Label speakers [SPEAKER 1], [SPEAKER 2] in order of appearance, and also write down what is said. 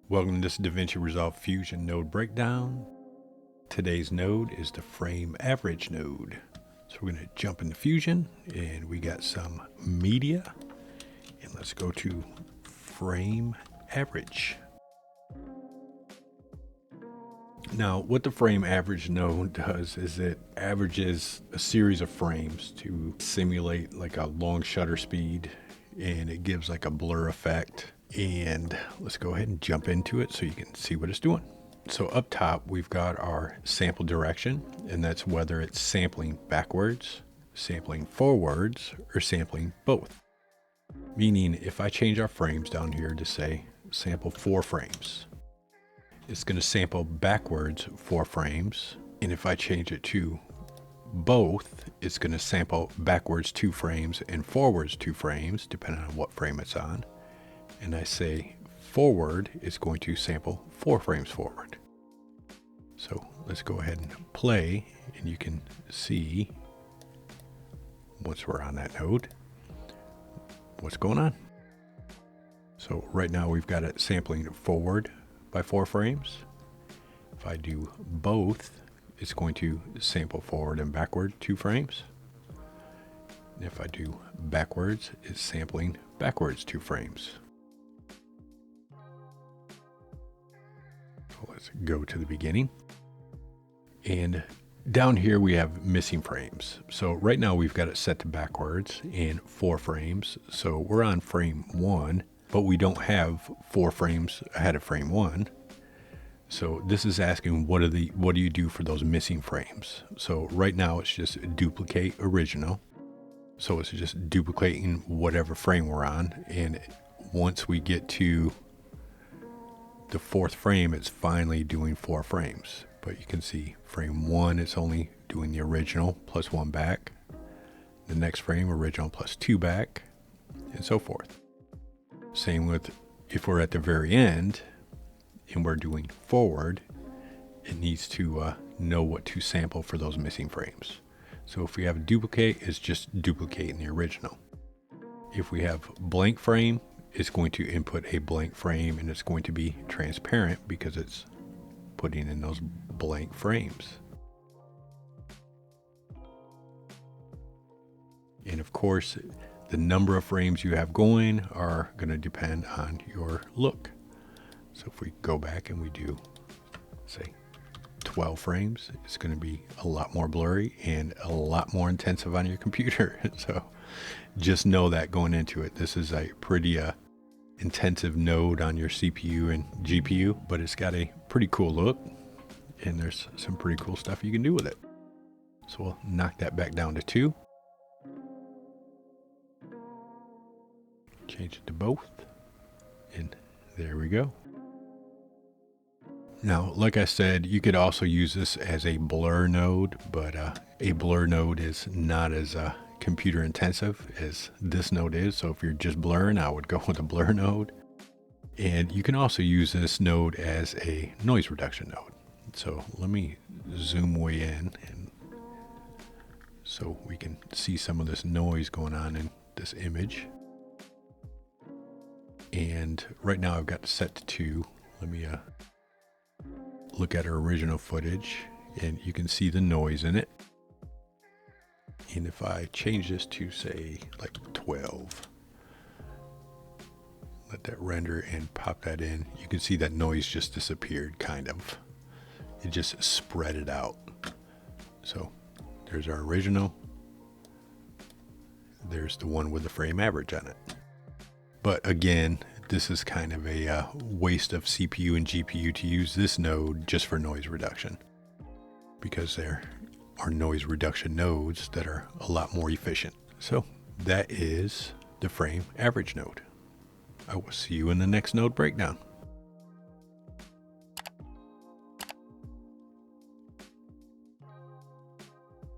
[SPEAKER 1] Welcome to this DaVinci Resolve Fusion node breakdown. Today's node is the frame average node. So we're going to jump into Fusion and we got some media. And let's go to frame average. Now, what the frame average node does is it averages a series of frames to simulate like a long shutter speed, and it gives like a blur effect. And let's go ahead and jump into it so you can see what it's doing. So up top, we've got our sample direction, and that's whether it's sampling backwards, sampling forwards, or sampling both. Meaning if I change our frames down here to say sample 4 frames, it's going to sample backwards 4 frames. And if I change it to both, it's going to sample backwards 2 frames and forwards 2 frames, depending on what frame it's on. And I say forward, it's going to sample 4 frames forward. So let's go ahead and play, and you can see, once we're on that node, what's going on. So right now we've got it sampling forward by 4 frames. If I do both, it's going to sample forward and backward 2 frames. And if I do backwards, it's sampling backwards 2 frames. So let's go to the beginning. And down here we have missing frames. So right now we've got it set to backwards and 4 frames. So we're on frame 1, but we don't have 4 frames ahead of frame 1. So this is asking what do you do for those missing frames? So right now it's just duplicate original. So it's just duplicating whatever frame we're on, and once we get to the 4th frame, it's finally doing 4 frames. But you can see frame 1, it's only doing the original plus 1 back. The next frame, original plus 2 back, and so forth. Same with if we're at the very end and we're doing forward, it needs to know what to sample for those missing frames. So if we have a duplicate, it's just duplicating the original. If we have blank frame, it's going to input a blank frame, and it's going to be transparent because it's putting in those blank frames. And of course, the number of frames you have going are going to depend on your look. So if we go back and we do, say, 12 frames, it's going to be a lot more blurry and a lot more intensive on your computer. So just know that going into it. This is a pretty intensive node on your CPU and GPU, but it's got a pretty cool look, and there's some pretty cool stuff you can do with it. So we'll knock that back down to 2. Change it to both, and there we go. Now, like I said, you could also use this as a blur node, but a blur node is not as computer intensive as this node is. So if you're just blurring, I would go with a blur node. And you can also use this node as a noise reduction node. So let me zoom way in, and so we can see some of this noise going on in this image. And right now I've got it set to 2. Let me look at our original footage, and you can see the noise in it. And if I change this to, say, like 12, let that render and pop that in, you can see that noise just disappeared, kind of. It just spread it out. So there's our original. There's the one with the frame average on it. But again, this is kind of a waste of CPU and GPU to use this node just for noise reduction, because there are noise reduction nodes that are a lot more efficient. So that is the frame average node. I will see you in the next node breakdown.